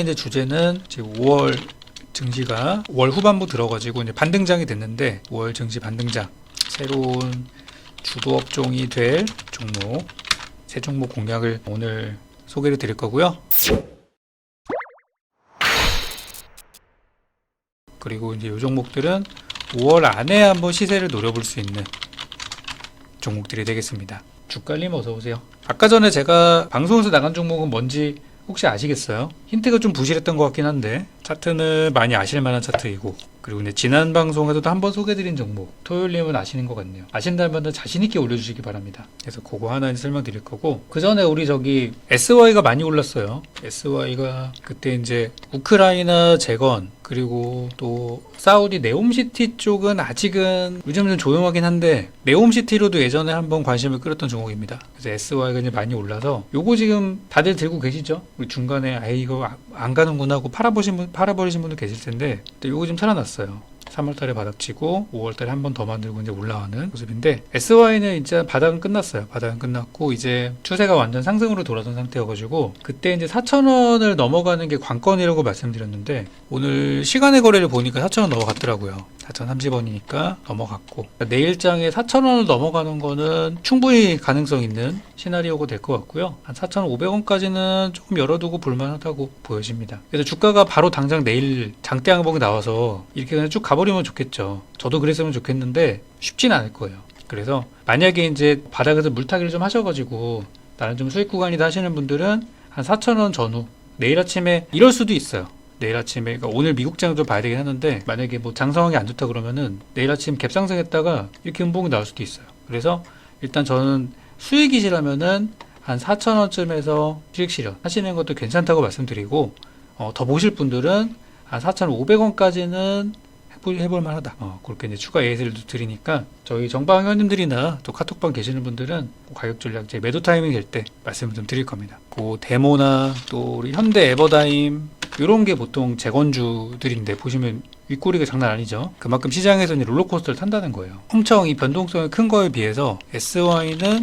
이제 주제는 지금 5월 증시가 5월 후반부 들어가지고 이제 반등장이 됐는데 5월 증시 반등장 새로운 주도 업종이 될 종목 세 종목 공략을 오늘 소개를 드릴 거고요. 그리고 이제 이 종목들은 5월 안에 한번 시세를 노려볼 수 있는 종목들이 되겠습니다. 주깔님 어서 오세요. 아까 전에 제가 방송에서 나간 종목은 뭔지 혹시 아시겠어요? 힌트가 좀 부실했던 것 같긴 한데 차트는 많이 아실 만한 차트이고, 그리고 이제 지난 방송에서도 한번 소개드린 종목 토요일님은 아시는 것 같네요. 아신다면 자신있게 올려주시기 바랍니다. 그래서 그거 하나 설명드릴 거고, 그 전에 우리 저기 SY가 많이 올랐어요. SY가 그때 이제 우크라이나 재건 그리고 또 사우디 네옴시티 쪽은 아직은 요즘은 조용하긴 한데 네옴시티로도 예전에 한번 관심을 끌었던 종목입니다. 그래서 SY가 이제 많이 올라서 요거 지금 다들 들고 계시죠? 우리 중간에 아이 이거 안 가는구나 하고 팔아버리신 분도 계실 텐데 요거 지금 살아났어요. 3월달에 바닥치고 5월달에 한 번 더 만들고 이제 올라가는 모습인데, SY는 진짜 바닥은 끝났어요. 바닥은 끝났고 이제 추세가 완전 상승으로 돌아선 상태여가지고 그때 이제 4,000원을 넘어가는 게 관건이라고 말씀드렸는데 오늘 시간의 거래를 보니까 4,000원 넘어갔더라고요. 4,030원이니까 넘어갔고, 내일장에 4,000원을 넘어가는 거는 충분히 가능성 있는 시나리오가 될 것 같고요. 한 4,500원까지는 조금 열어두고 볼만하다고 보여집니다. 그래서 주가가 바로 당장 내일 장대 항목이 나와서 이렇게 그냥 쭉 가버리면 좋겠죠. 저도 그랬으면 좋겠는데 쉽진 않을 거예요. 그래서 만약에 이제 바닥에서 물타기를 좀 하셔가지고 나는 좀 수익 구간이다 하시는 분들은 한 4,000원 전후 내일 아침에 이럴 수도 있어요. 내일 아침에, 그러니까 오늘 미국장도 봐야 되긴 하는데 만약에 뭐 장성하게 안 좋다 그러면은 내일 아침 갭상승했다가 이렇게 음봉이 나올 수도 있어요. 그래서 일단 저는 수익이시라면은 한 4,000원쯤에서 수익 실현 하시는 것도 괜찮다고 말씀드리고, 더 보실 분들은 한 4,500원까지는 해볼 만하다. 그렇게 이제 추가 예시를 드리니까 저희 정방 회원님들이나 또 카톡방 계시는 분들은 가격 전략 제 매도 타이밍 될 때 말씀을 좀 드릴 겁니다. 그 데모나 또 우리 현대 에버다임 이런 게 보통 재건주들인데 보시면 윗꼬리가 장난 아니죠. 그만큼 시장에서 이제 롤러코스터를 탄다는 거예요. 엄청 이 변동성이 큰 거에 비해서 SY는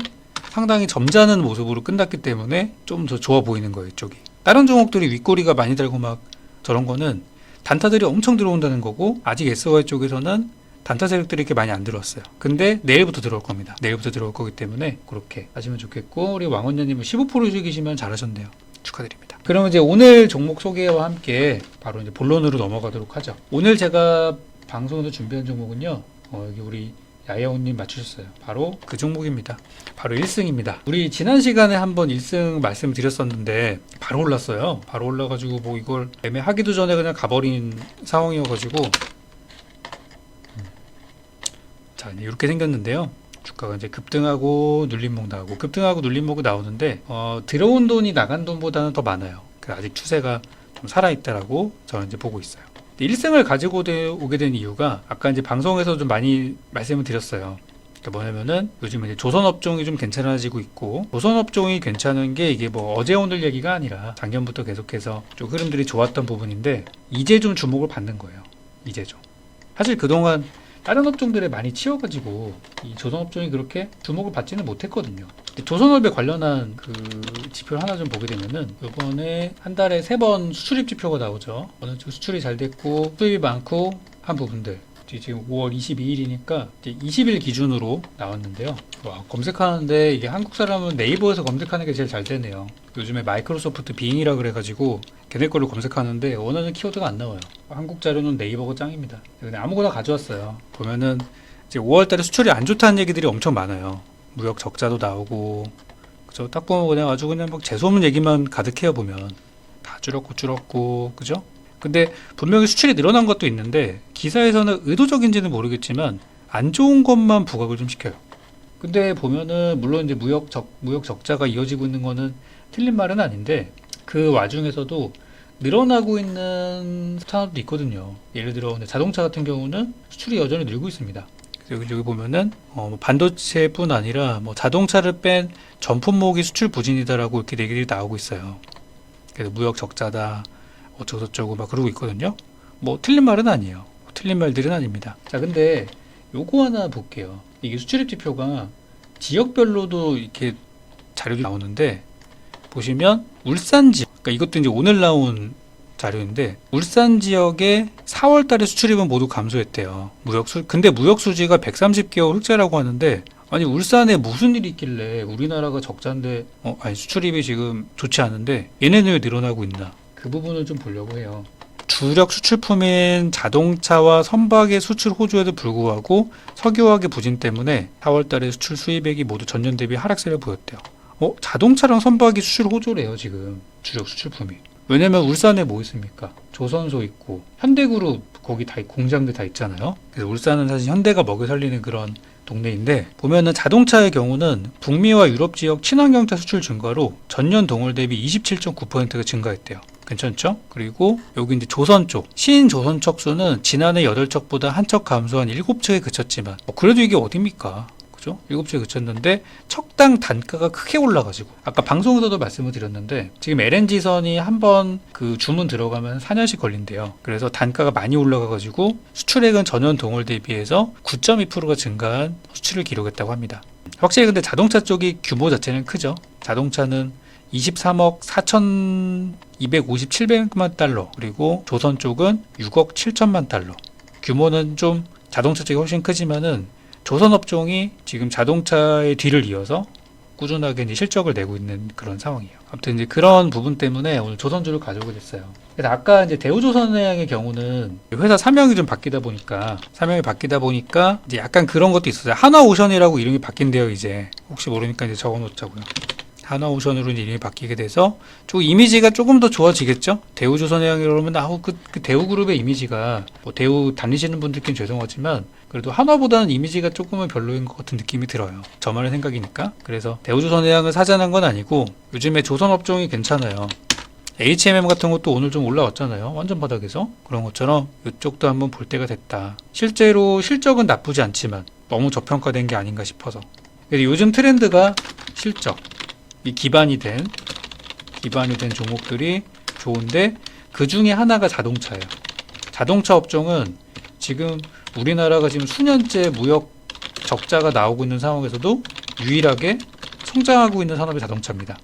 상당히 점잖은 모습으로 끝났기 때문에 좀 더 좋아 보이는 거예요. 이쪽이. 다른 종목들이 윗꼬리가 많이 달고 막 저런 거는 단타들이 엄청 들어온다는 거고, 아직 SY 쪽에서는 단타 세력들이 이렇게 많이 안 들어왔어요. 근데 내일부터 들어올 겁니다. 내일부터 들어올 거기 때문에 그렇게 하시면 좋겠고, 우리 왕원녀님은 15% 주기시면 잘하셨네요. 축하드립니다. 그럼 이제 오늘 종목 소개와 함께 바로 이제 본론으로 넘어가도록 하죠. 오늘 제가 방송에서 준비한 종목은요, 여기 우리 야야오님 맞추셨어요. 바로 그 종목입니다. 바로 1승입니다. 우리 지난 시간에 한번 1승 말씀드렸었는데 바로 올랐어요. 바로 올라가지고 뭐 이걸 애매하기도 전에 그냥 가버린 상황이어가지고 자, 이렇게 생겼는데요. 주가가 이제 급등하고 눌림목 나오고 급등하고 눌림목이 나오는데 들어온 돈이 나간 돈보다는 더 많아요. 아직 추세가 좀 살아있다라고 저는 이제 보고 있어요. 1승을 가지고 오게 된 이유가 아까 이제 방송에서 좀 많이 말씀을 드렸어요. 그러니까 뭐냐면은 요즘 이제 조선업종이 좀 괜찮아지고 있고, 조선업종이 괜찮은 게 이게 뭐 어제 오늘 얘기가 아니라 작년부터 계속해서 좀 흐름들이 좋았던 부분인데 이제 좀 주목을 받는 거예요. 이제 좀. 사실 그동안 다른 업종들에 많이 치여가지고 이 조선업종이 그렇게 주목을 받지는 못했거든요. 조선업에 관련한 그 지표를 하나 좀 보게 되면은 이번에 한 달에 3번 수출입 지표가 나오죠. 어느 쪽 수출이 잘 됐고 수입이 많고 한 부분들. 지금 5월 22일이니까 20일 기준으로 나왔는데요. 검색하는데 이게 한국 사람은 네이버에서 검색하는 게 제일 잘 되네요. 요즘에 마이크로소프트 빙이라 그래가지고 걔네 걸로 검색하는데 원하는 키워드가 안 나와요. 한국 자료는 네이버가 짱입니다. 그냥 아무거나 가져왔어요. 보면은 이제 5월달에 수출이 안 좋다는 얘기들이 엄청 많아요. 무역 적자도 나오고, 그죠? 딱 보면 그냥 아주 그냥 막 재수없는 얘기만 가득해요. 보면 다 줄었고, 그죠? 근데 분명히 수출이 늘어난 것도 있는데 기사에서는 의도적인지는 모르겠지만 안 좋은 것만 부각을 좀 시켜요. 근데 보면은 물론 이제 무역 적자가 이어지고 있는 거는 틀린 말은 아닌데 그 와중에서도 늘어나고 있는 산업도 있거든요. 예를 들어 자동차 같은 경우는 수출이 여전히 늘고 있습니다. 여기 보면은 반도체뿐 아니라 뭐 자동차를 뺀 전 품목이 수출 부진이다라고 이렇게 얘기들이 나오고 있어요. 그래서 무역 적자다 어쩌고저쩌고 막 그러고 있거든요. 뭐 틀린 말은 아니에요. 틀린 말들은 아닙니다. 자, 근데 요거 하나 볼게요. 이게 수출입 지표가 지역별로도 이렇게 자료도 나오는데 보시면 울산 지역, 그러니까 이것도 이제 오늘 나온 자료인데 울산 지역의 4월 달에 수출입은 모두 감소했대요. 근데 무역 수지가 130개월 흑자라고 하는데 아니 울산에 무슨 일이 있길래 우리나라가 적자인데 아니 수출입이 지금 좋지 않은데 얘네는 왜 늘어나고 있나? 그 부분을 좀 보려고 해요. 주력 수출품인 자동차와 선박의 수출 호조에도 불구하고 석유화학의 부진 때문에 4월 달에 수출 수입액이 모두 전년 대비 하락세를 보였대요. 자동차랑 선박이 수출 호조래요, 지금. 주력 수출품이. 왜냐면 울산에 뭐 있습니까? 조선소 있고 현대그룹 거기 다 공장들 다 있잖아요. 그래서 울산은 사실 현대가 먹여 살리는 그런 동네인데 보면은 자동차의 경우는 북미와 유럽 지역 친환경차 수출 증가로 전년 동월 대비 27.9%가 증가했대요. 괜찮죠? 그리고 여기 이제 조선 쪽 신조선 척수는 지난해 8척보다 한 척 감소한 7척에 그쳤지만 그래도 이게 어딥니까? 그죠? 7척에 그쳤는데 척당 단가가 크게 올라가지고 아까 방송에서도 말씀을 드렸는데 지금 LNG선이 한번 그 주문 들어가면 4년씩 걸린대요. 그래서 단가가 많이 올라가가지고 수출액은 전년 동월 대비해서 9.2%가 증가한 수출을 기록했다고 합니다. 확실히 근데 자동차 쪽이 규모 자체는 크죠. 자동차는 23억 4,257만 달러 그리고 조선 쪽은 6억 7천만 달러. 규모는 좀 자동차 쪽이 훨씬 크지만은 조선 업종이 지금 자동차의 뒤를 이어서 꾸준하게 이제 실적을 내고 있는 그런 상황이에요. 아무튼 이제 그런 부분 때문에 오늘 조선주를 가져오게 됐어요. 그래서 아까 이제 대우조선해양의 경우는 회사 사명이 좀 바뀌다 보니까 이제 약간 그런 것도 있었어요. 한화오션이라고 이름이 바뀐대요. 이제 혹시 모르니까 이제 적어놓자고요. 한화오션으로 이름이 바뀌게 돼서 좀 이미지가 조금 더 좋아지겠죠? 대우조선해양이라고 그러면 그 대우그룹의 이미지가 뭐 대우 다니시는 분들께는 죄송하지만 그래도 한화보다는 이미지가 조금은 별로인 것 같은 느낌이 들어요. 저만의 생각이니까. 그래서 대우조선해양을 사자는 건 아니고 요즘에 조선업종이 괜찮아요. HMM 같은 것도 오늘 좀 올라왔잖아요. 완전 바닥에서. 그런 것처럼 이쪽도 한번 볼 때가 됐다. 실제로 실적은 나쁘지 않지만 너무 저평가된 게 아닌가 싶어서. 그래서 요즘 트렌드가 실적. 이 기반이 된 종목들이 좋은데 그 중에 하나가 자동차예요. 자동차 업종은 지금 우리나라가 지금 수년째 무역 적자가 나오고 있는 상황에서도 유일하게 성장하고 있는 산업이 자동차입니다.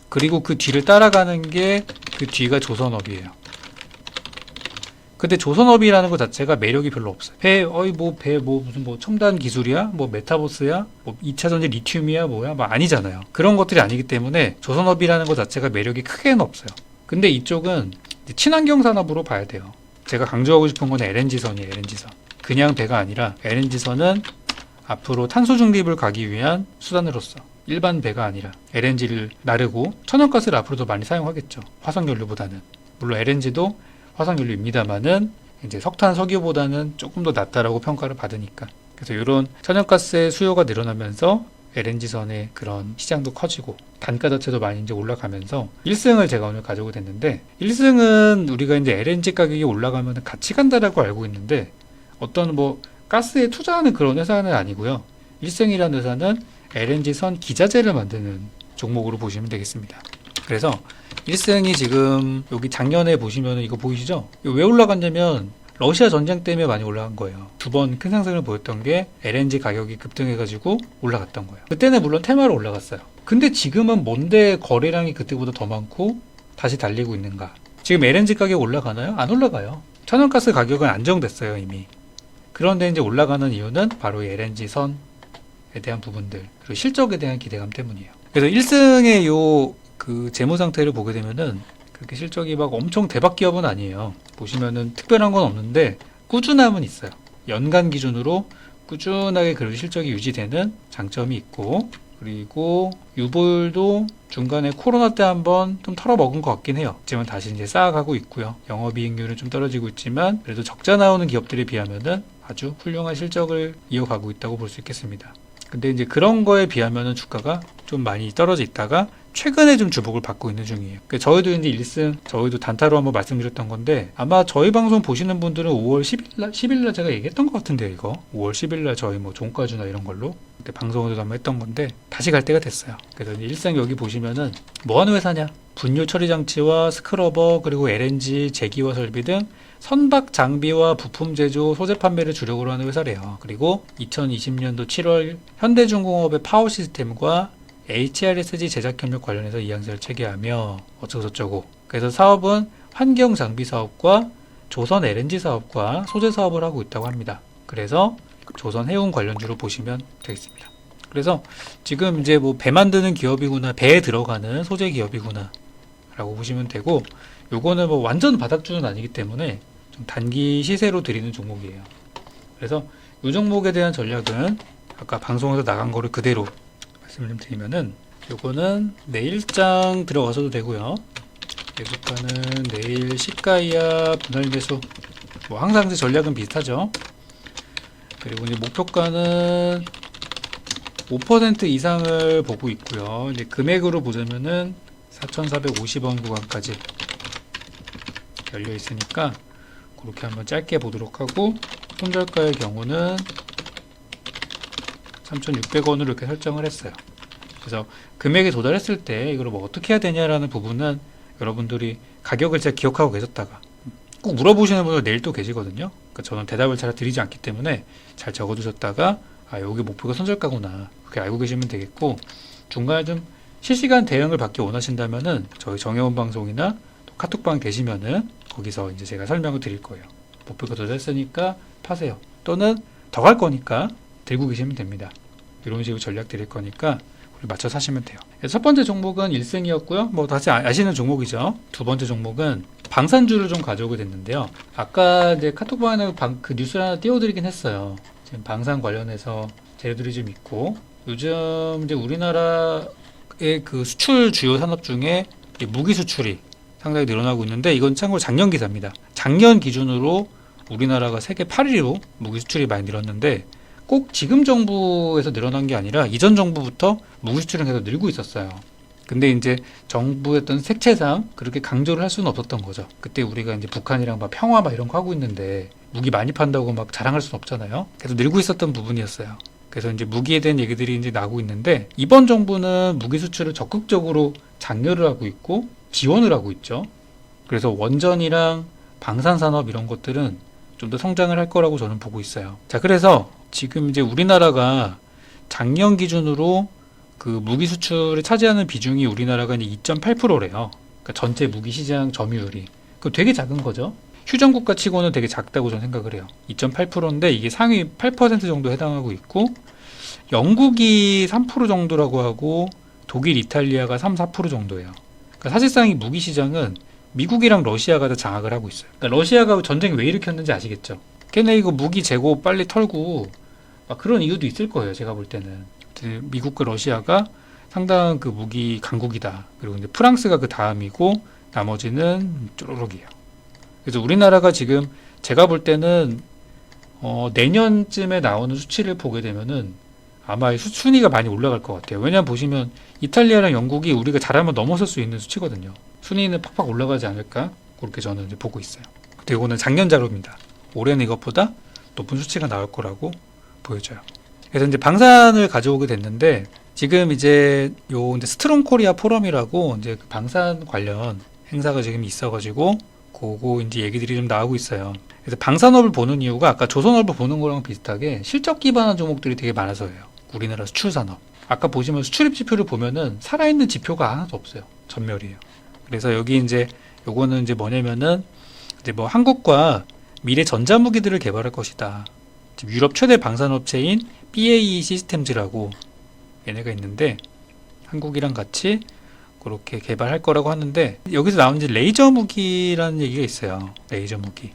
그리고 그 뒤를 따라가는 게 그 뒤가 조선업이에요. 근데 조선업이라는 것 자체가 매력이 별로 없어요. 무슨 첨단 기술이야? 메타버스야? 2차전지 리튬이야? 아니잖아요. 그런 것들이 아니기 때문에 조선업이라는 것 자체가 매력이 크게는 없어요. 근데 이쪽은 친환경 산업으로 봐야 돼요. 제가 강조하고 싶은 건 LNG선이에요, LNG선. 그냥 배가 아니라 LNG선은 앞으로 탄소 중립을 가기 위한 수단으로서 일반 배가 아니라 LNG를 나르고 천연가스를 앞으로도 많이 사용하겠죠. 화석연료보다는. 물론 LNG도 화석연료입니다만은 이제 석탄, 석유보다는 조금 더 낫다라고 평가를 받으니까. 그래서 이런 천연가스의 수요가 늘어나면서 LNG선의 그런 시장도 커지고 단가 자체도 많이 이제 올라가면서 1승을 제가 오늘 가지고 됐는데 1승은 우리가 이제 LNG 가격이 올라가면 같이 간다라고 알고 있는데 어떤 가스에 투자하는 그런 회사는 아니고요. 1승이라는 회사는 LNG선 기자재를 만드는 종목으로 보시면 되겠습니다. 그래서 1승이 지금 여기 작년에 보시면 이거 보이시죠? 이거 왜 올라갔냐면 러시아 전쟁 때문에 많이 올라간 거예요. 두 번 큰 상승을 보였던 게 LNG 가격이 급등해가지고 올라갔던 거예요. 그때는 물론 테마로 올라갔어요. 근데 지금은 뭔데 거래량이 그때보다 더 많고 다시 달리고 있는가? 지금 LNG 가격 올라가나요? 안 올라가요. 천연가스 가격은 안정됐어요, 이미. 그런데 이제 올라가는 이유는 바로 이 LNG 선에 대한 부분들, 그리고 실적에 대한 기대감 때문이에요. 그래서 1승의 그 재무 상태를 보게 되면은 그렇게 실적이 막 엄청 대박 기업은 아니에요. 보시면은 특별한 건 없는데 꾸준함은 있어요. 연간 기준으로 꾸준하게 그래도 실적이 유지되는 장점이 있고, 그리고 유보율도 중간에 코로나 때 한번 좀 털어먹은 것 같긴 해요. 지금 다시 이제 쌓아가고 있고요. 영업이익률은 좀 떨어지고 있지만 그래도 적자 나오는 기업들에 비하면은 아주 훌륭한 실적을 이어가고 있다고 볼 수 있겠습니다. 근데 이제 그런 거에 비하면은 주가가 좀 많이 떨어져 있다가 최근에 좀 주목을 받고 있는 중이에요. 저희도 이제 1승, 저희도 단타로 한번 말씀드렸던 건데 아마 저희 방송 보시는 분들은 5월 10일날 제가 얘기했던 것 같은데요, 이거. 5월 10일날 저희 종가주나 이런 걸로 그때 방송에도 한번 했던 건데 다시 갈 때가 됐어요. 그래서 이제 1승 여기 보시면은 뭐 하는 회사냐? 분유 처리 장치와 스크러버 그리고 LNG 제기와 설비 등 선박 장비와 부품 제조, 소재 판매를 주력으로 하는 회사래요. 그리고 2020년도 7월 현대중공업의 파워 시스템과 HRSG 제작 협력 관련해서 이양서를 체계하며 어쩌고저쩌고. 그래서 사업은 환경장비사업과 조선 LNG 사업과 소재 사업을 하고 있다고 합니다. 그래서 조선 해운 관련주로 보시면 되겠습니다. 그래서 지금 이제 뭐 배 만드는 기업이구나, 배에 들어가는 소재 기업이구나 라고 보시면 되고, 요거는 뭐 완전 바닥주는 아니기 때문에 좀 단기 시세로 드리는 종목이에요. 그래서 이 종목에 대한 전략은 아까 방송에서 나간 거를 그대로 말씀을 좀 드리면은, 요거는 내일장 들어가셔도 되고요. 매수가는 내일 시가이야 분할 매수, 뭐 항상 이제 전략은 비슷하죠. 그리고 이제 목표가는 5% 이상을 보고 있고요. 이제 금액으로 보자면은 4,450원 구간까지 열려 있으니까 그렇게 한번 짧게 보도록 하고, 손절가의 경우는 3,600원으로 이렇게 설정을 했어요. 그래서 금액에 도달했을 때 이걸 뭐 어떻게 해야 되냐라는 부분은 여러분들이 가격을 잘 기억하고 계셨다가, 꼭 물어보시는 분들 내일 또 계시거든요. 그러니까 저는 대답을 잘 드리지 않기 때문에 잘 적어두셨다가, 아, 여기 목표가 손절가구나, 그렇게 알고 계시면 되겠고, 중간에 좀 실시간 대응을 받기 원하신다면은 저희 정혜원 방송이나 또 카톡방 계시면은 거기서 이제 제가 설명을 드릴 거예요. 목표가 도달했으니까 파세요, 또는 더 갈 거니까 들고 계시면 됩니다. 이런 식으로 전략 드릴 거니까 맞춰 사시면 돼요. 첫 번째 종목은 일생이었고요. 뭐 다시 아시는 종목이죠. 두 번째 종목은 방산주를 좀 가져오게 됐는데요. 아까 이제 카톡방에 그 뉴스를 하나 띄워드리긴 했어요. 지금 방산 관련해서 재료들이 좀 있고, 요즘 이제 우리나라의 그 수출 주요 산업 중에 무기 수출이 상당히 늘어나고 있는데, 이건 참고로 작년 기사입니다. 작년 기준으로 우리나라가 세계 8위로 무기 수출이 많이 늘었는데, 꼭 지금 정부에서 늘어난 게 아니라 이전 정부부터 무기 수출은 계속 늘고 있었어요. 근데 이제 정부의 어떤 색채상 그렇게 강조를 할 수는 없었던 거죠. 그때 우리가 이제 북한이랑 막 평화 막 이런 거 하고 있는데 무기 많이 판다고 막 자랑할 수는 없잖아요. 계속 늘고 있었던 부분이었어요. 그래서 이제 무기에 대한 얘기들이 이제 나오고 있는데, 이번 정부는 무기 수출을 적극적으로 장려를 하고 있고 지원을 하고 있죠. 그래서 원전이랑 방산산업 이런 것들은 좀 더 성장을 할 거라고 저는 보고 있어요. 자, 그래서 지금 이제 우리나라가 작년 기준으로 그 무기 수출을 차지하는 비중이 우리나라가 이제 2.8%래요. 그러니까 전체 무기 시장 점유율이. 그 되게 작은 거죠. 휴전 국가 치고는 되게 작다고 저는 생각을 해요. 2.8%인데 이게 상위 8% 정도 해당하고 있고, 영국이 3% 정도라고 하고 독일, 이탈리아가 3, 4% 정도예요. 그러니까 사실상 이 무기 시장은 미국이랑 러시아가 다 장악을 하고 있어요. 그러니까 러시아가 전쟁 왜 일으켰는지 아시겠죠? 걔네 이거 무기 재고 빨리 털고 막 그런 이유도 있을 거예요. 제가 볼 때는 미국과 러시아가 상당한 그 무기 강국이다. 그리고 이제 프랑스가 그 다음이고 나머지는 쪼르륵이에요. 그래서 우리나라가 지금 제가 볼 때는 내년쯤에 나오는 수치를 보게 되면은 아마 순위가 많이 올라갈 것 같아요. 왜냐면 보시면 이탈리아랑 영국이 우리가 잘하면 넘어설 수 있는 수치거든요. 순위는 팍팍 올라가지 않을까? 그렇게 저는 이제 보고 있어요. 근데 이거는 작년 자료입니다. 올해는 이것보다 높은 수치가 나올 거라고 보여져요. 그래서 이제 방산을 가져오게 됐는데, 지금 이제 이제 스트롱 코리아 포럼이라고 이제 그 방산 관련 행사가 지금 있어가지고 그거 이제 얘기들이 좀 나오고 있어요. 그래서 방산업을 보는 이유가 아까 조선업을 보는 거랑 비슷하게 실적 기반한 종목들이 되게 많아서예요. 우리나라 수출 산업. 아까 보시면 수출입 지표를 보면은 살아있는 지표가 하나도 없어요. 전멸이에요. 그래서 여기 이제 요거는 이제 뭐냐면은 이제 뭐 한국과 미래 전자무기들을 개발할 것이다. 지금 유럽 최대 방산업체인 BAE 시스템즈라고 얘네가 있는데 한국이랑 같이 그렇게 개발할 거라고 하는데, 여기서 나온 이제 레이저 무기라는 얘기가 있어요. 레이저 무기.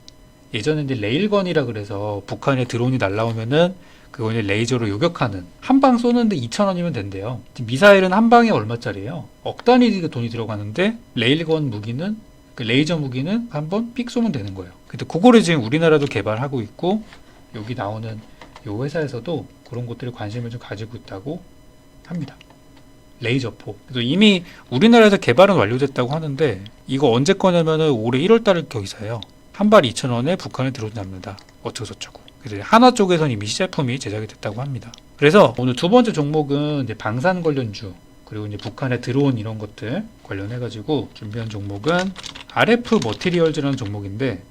예전에 이제 레일건이라 그래서 북한에 드론이 날라오면은 그거 이제 레이저로 요격하는, 한 방 쏘는데 2,000원이면 된대요. 미사일은 한 방에 얼마짜리예요? 억 단위 돈이 들어가는데 레일건 무기는, 그 레이저 무기는 한 번 삑 쏘면 되는 거예요. 근데 그거를 지금 우리나라도 개발하고 있고, 여기 나오는 요 회사에서도 그런 것들에 관심을 좀 가지고 있다고 합니다. 레이저포. 그래서 이미 우리나라에서 개발은 완료됐다고 하는데, 이거 언제 거냐면은 올해 1월달 기사예요. 한 발 2,000원에 북한에 들어옵니다. 어쩌고저쩌고. 그래서 한화 쪽에서는 이미 시제품이 제작이 됐다고 합니다. 그래서 오늘 두 번째 종목은 이제 방산 관련주, 그리고 이제 북한에 들어온 이런 것들 관련해가지고 준비한 종목은 RF 머티리얼즈라는 종목인데,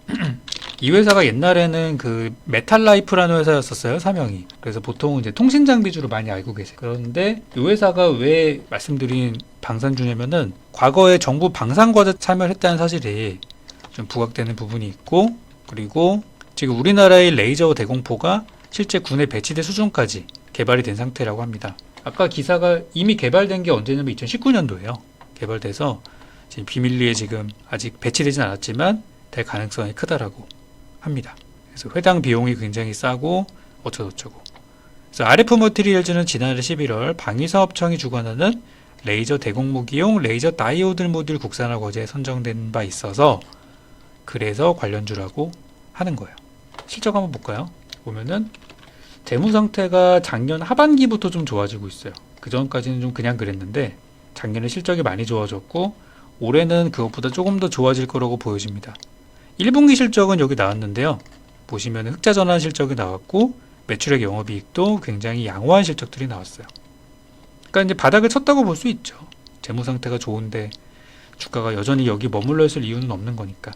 이 회사가 옛날에는 그 메탈라이프라는 회사였었어요, 사명이. 그래서 보통 이제 통신 장비주로 많이 알고 계세요. 그런데 이 회사가 왜 말씀드린 방산주냐면은 과거에 정부 방산과제 참여를 했다는 사실이 좀 부각되는 부분이 있고, 그리고 지금 우리나라의 레이저 대공포가 실제 군에 배치될 수준까지 개발이 된 상태라고 합니다. 아까 기사가 이미 개발된 게 언제냐면 2019년도예요. 개발돼서 지금 비밀리에 지금 아직 배치되진 않았지만 될 가능성이 크다라고 합니다. 그래서 회당 비용이 굉장히 싸고 어쩌고저쩌고. 그래서 RF 머티리얼즈는 지난해 11월 방위사업청이 주관하는 레이저 대공무기용 레이저 다이오드 모듈 국산화 과제에 선정된 바 있어서 그래서 관련주라고 하는 거예요. 실적 한번 볼까요? 보면은 재무 상태가 작년 하반기부터 좀 좋아지고 있어요. 그 전까지는 좀 그냥 그랬는데 작년에 실적이 많이 좋아졌고 올해는 그것보다 조금 더 좋아질 거라고 보여집니다. 1분기 실적은 여기 나왔는데요. 보시면 흑자 전환 실적이 나왔고 매출액 영업이익도 굉장히 양호한 실적들이 나왔어요. 그러니까 이제 바닥을 쳤다고 볼 수 있죠. 재무 상태가 좋은데 주가가 여전히 여기 머물러 있을 이유는 없는 거니까.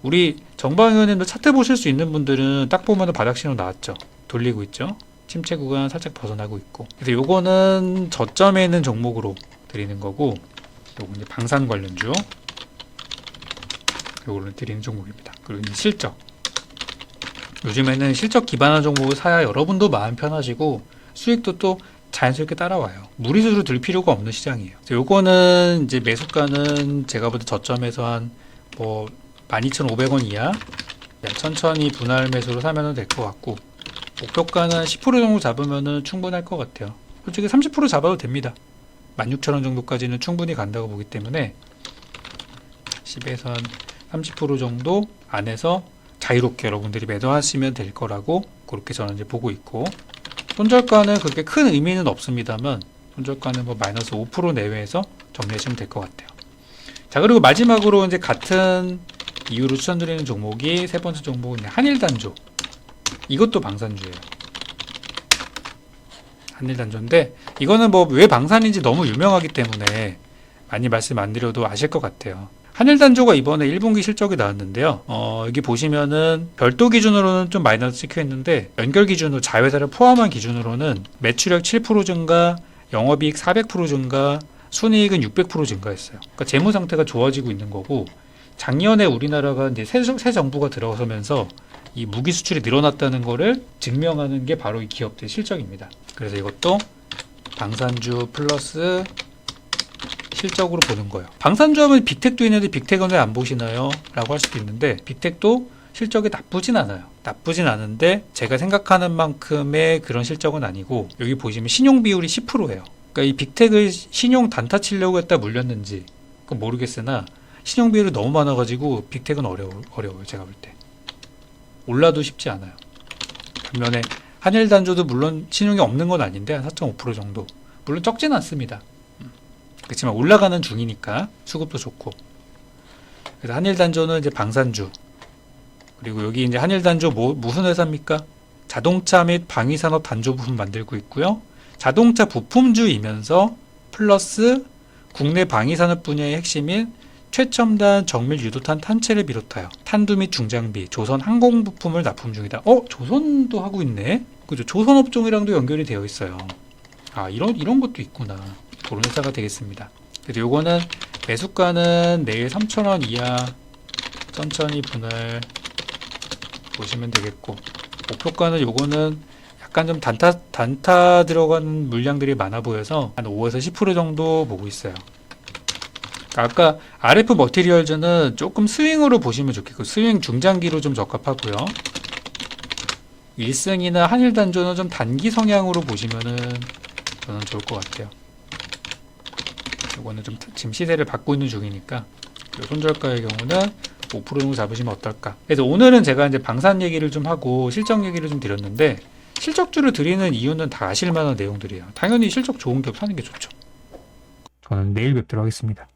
우리 정방 의원님도 차트 보실 수 있는 분들은 딱 보면 바닥 신호 나왔죠. 돌리고 있죠. 침체 구간 살짝 벗어나고 있고. 그래서 요거는 저점에 있는 종목으로 드리는 거고, 요거 이제 방산 관련주, 요거를 드리는 종목입니다. 그리고 이제 실적. 요즘에는 실적 기반한 종목을 사야 여러분도 마음 편하시고 수익도 또 자연스럽게 따라와요. 무리수로 들 필요가 없는 시장이에요. 요거는 이제 매수가는 제가 볼 때 저점에서 한 뭐 12,500원 이하 천천히 분할 매수로 사면 될 것 같고, 목표가는 10% 정도 잡으면 충분할 것 같아요. 솔직히 30% 잡아도 됩니다. 16,000원 정도까지는 충분히 간다고 보기 때문에 10에서 한 30% 정도 안에서 자유롭게 여러분들이 매도하시면 될 거라고 그렇게 저는 이제 보고 있고, 손절가는 그렇게 큰 의미는 없습니다만 손절가는 뭐 마이너스 5% 내외에서 정리하시면 될 것 같아요. 자, 그리고 마지막으로 이제 같은 이유로 추천드리는 종목이 세 번째 종목은 한일단조. 이것도 방산주예요. 한일단조인데 이거는 뭐 왜 방산인지 너무 유명하기 때문에 많이 말씀 안 드려도 아실 것 같아요. 한일단조가 이번에 1분기 실적이 나왔는데요. 여기 보시면은 별도 기준으로는 좀 마이너스 찍혀 있는데 연결 기준으로 자회사를 포함한 기준으로는 매출액 7% 증가, 영업이익 400% 증가, 순이익은 600% 증가했어요. 그러니까 재무 상태가 좋아지고 있는 거고, 작년에 우리나라가 이제 새 정부가 들어서면서 이 무기 수출이 늘어났다는 거를 증명하는 게 바로 이 기업들의 실적입니다. 그래서 이것도 방산주 플러스 실적으로 보는 거예요. 방산주 하면 빅텍도 있는데 빅텍은 왜 안 보시나요? 라고 할 수도 있는데 빅텍도 실적이 나쁘진 않아요. 나쁘진 않은데 제가 생각하는 만큼의 그런 실적은 아니고, 여기 보시면 신용 비율이 10%예요. 그러니까 이 빅텍을 신용 단타 치려고 했다 물렸는지 그건 모르겠으나 신용 비율이 너무 많아가지고 빅텍은 어려워요. 제가 볼 때. 올라도 쉽지 않아요. 반면에 한일단조도 물론 신용이 없는 건 아닌데 한 4.5% 정도. 물론 적지는 않습니다. 그렇지만 올라가는 중이니까 수급도 좋고. 그래서 한일단조는 이제 방산주. 그리고 여기 이제 한일단조 무슨 회사입니까? 자동차 및 방위산업 단조 부품 만들고 있고요. 자동차 부품주이면서 플러스 국내 방위산업 분야의 핵심인 최첨단 정밀 유도탄 탄체를 비롯하여 탄두 및 중장비, 조선 항공 부품을 납품 중이다. 조선도 하고 있네. 그죠? 조선 업종이랑도 연결이 되어 있어요. 아, 이런 것도 있구나. 그런 회사가 되겠습니다. 그래서 요거는 매수가는 내일 3,000원 이하 천천히 분할 보시면 되겠고, 목표가는 요거는 약간 좀 단타 들어가는 물량들이 많아 보여서 한 5에서 10% 정도 보고 있어요. 아까 RF 머티리얼즈는 조금 스윙으로 보시면 좋겠고, 스윙 중장기로 좀 적합하고요. 1승이나 한일단조는 좀 단기 성향으로 보시면은 저는 좋을 것 같아요. 이거는 좀 지금 시세를 받고 있는 중이니까 손절가의 경우는 5% 정도 잡으시면 어떨까. 그래서 오늘은 제가 이제 방산 얘기를 좀 하고 실적 얘기를 좀 드렸는데, 실적주를 드리는 이유는 다 아실 만한 내용들이에요. 당연히 실적 좋은 기업 사는 게 좋죠. 저는 내일 뵙도록 하겠습니다.